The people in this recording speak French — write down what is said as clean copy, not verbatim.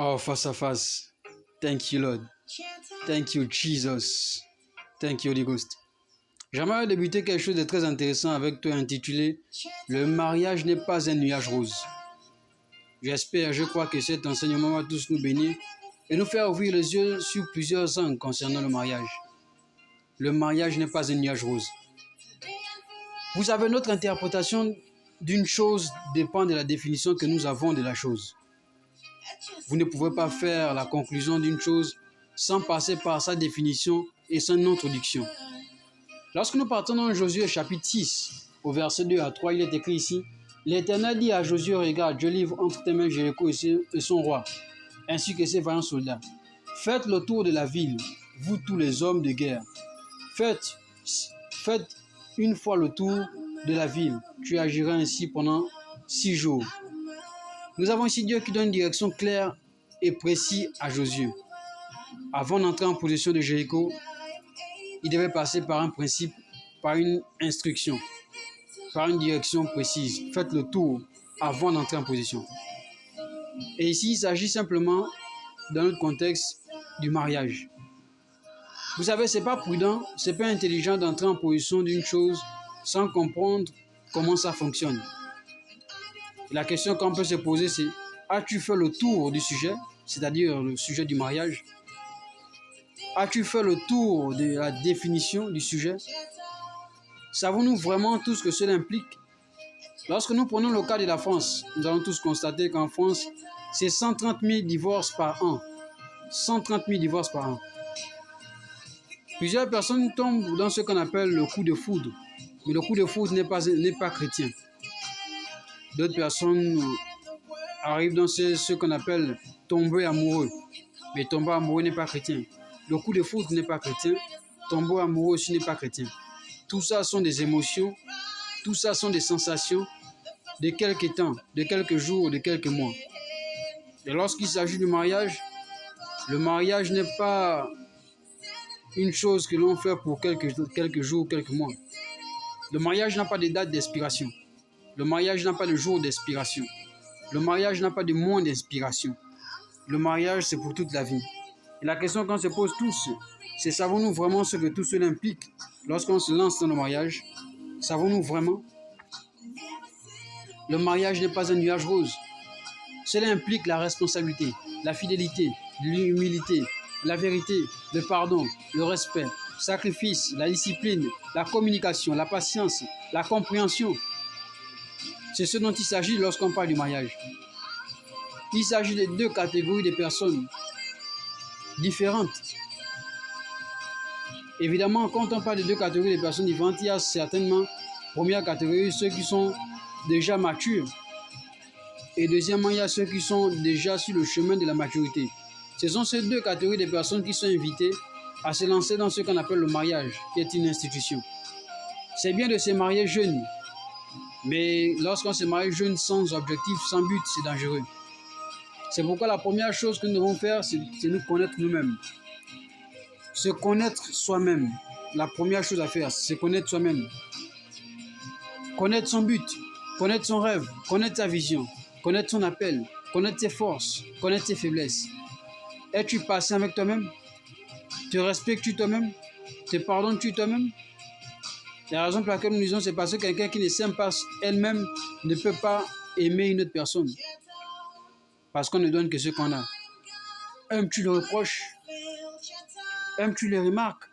Oh, face à face. Thank you, Lord. Thank you, Jesus. Thank you, Holy Ghost. J'aimerais débuter quelque chose de très intéressant avec toi intitulé « Le mariage n'est pas un nuage rose ». J'espère, je crois que cet enseignement va tous nous bénir et nous faire ouvrir les yeux sur plusieurs angles concernant le mariage. Le mariage n'est pas un nuage rose. Vous savez, notre interprétation d'une chose dépend de la définition que nous avons de la chose. Vous ne pouvez pas faire la conclusion d'une chose sans passer par sa définition et son introduction. Lorsque nous partons dans Josué chapitre 6, au verset 2 à 3, il est écrit ici « L'Éternel dit à Josué, regarde, je livre entre tes mains Jéricho et son roi, ainsi que ses vaillants soldats. Faites le tour de la ville, vous tous les hommes de guerre. Faites une fois le tour de la ville. Tu agiras ainsi pendant 6 jours. » Nous avons ici Dieu qui donne une direction claire et précise à Josué. Avant d'entrer en possession de Jéricho, il devait passer par un principe, par une instruction, par une direction précise. Faites le tour avant d'entrer en position. Et ici, il s'agit simplement, dans notre contexte, du mariage. Vous savez, ce n'est pas prudent, ce n'est pas intelligent d'entrer en position d'une chose sans comprendre comment ça fonctionne. La question qu'on peut se poser, c'est as-tu fait le tour du sujet, c'est-à-dire le sujet du mariage? As-tu fait le tour de la définition du sujet? Savons-nous vraiment tout ce que cela implique? Lorsque nous prenons le cas de la France, nous allons tous constater qu'en France, c'est 130 000 divorces par an. 130 000 divorces par an. Plusieurs personnes tombent dans ce qu'on appelle le coup de foudre. Mais le coup de foudre n'est pas chrétien. D'autres personnes arrivent dans ce qu'on appelle tomber amoureux. Mais tomber amoureux n'est pas chrétien. Le coup de foudre n'est pas chrétien. Tomber amoureux aussi n'est pas chrétien. Tout ça sont des émotions. Tout ça sont des sensations de quelques temps, de quelques jours, de quelques mois. Et lorsqu'il s'agit du mariage, le mariage n'est pas une chose que l'on fait pour quelques jours, quelques mois. Le mariage n'a pas de date d'expiration. Le mariage n'a pas de jour d'expiration. Le mariage n'a pas de mois d'expiration. Le mariage, c'est pour toute la vie. Et la question qu'on se pose tous, c'est savons-nous vraiment ce que tout cela implique lorsqu'on se lance dans le mariage? Savons-nous vraiment? Le mariage n'est pas un nuage rose. Cela implique la responsabilité, la fidélité, l'humilité, la vérité, le pardon, le respect, le sacrifice, la discipline, la communication, la patience, la compréhension. C'est ce dont il s'agit lorsqu'on parle du mariage. Il s'agit de deux catégories de personnes différentes. Évidemment, quand on parle de deux catégories de personnes différentes, il y a certainement, première catégorie, ceux qui sont déjà matures. Et deuxièmement, il y a ceux qui sont déjà sur le chemin de la maturité. Ce sont ces deux catégories de personnes qui sont invitées à se lancer dans ce qu'on appelle le mariage, qui est une institution. C'est bien de se marier jeune, mais lorsqu'on se marie jeune sans objectif, sans but, c'est dangereux. C'est pourquoi la première chose que nous devons faire, c'est nous connaître nous-mêmes. Se connaître soi-même. La première chose à faire, c'est se connaître soi-même. Connaître son but, connaître son rêve, connaître sa vision, connaître son appel, connaître ses forces, connaître ses faiblesses. Es-tu patient avec toi-même? Te respectes-tu toi-même? Te pardonnes-tu toi-même? La raison pour laquelle nous disons, c'est parce que quelqu'un qui ne s'aime pas elle-même ne peut pas aimer une autre personne. Parce qu'on ne donne que ce qu'on a. Aimes-tu le reproche? Aimes-tu les remarques?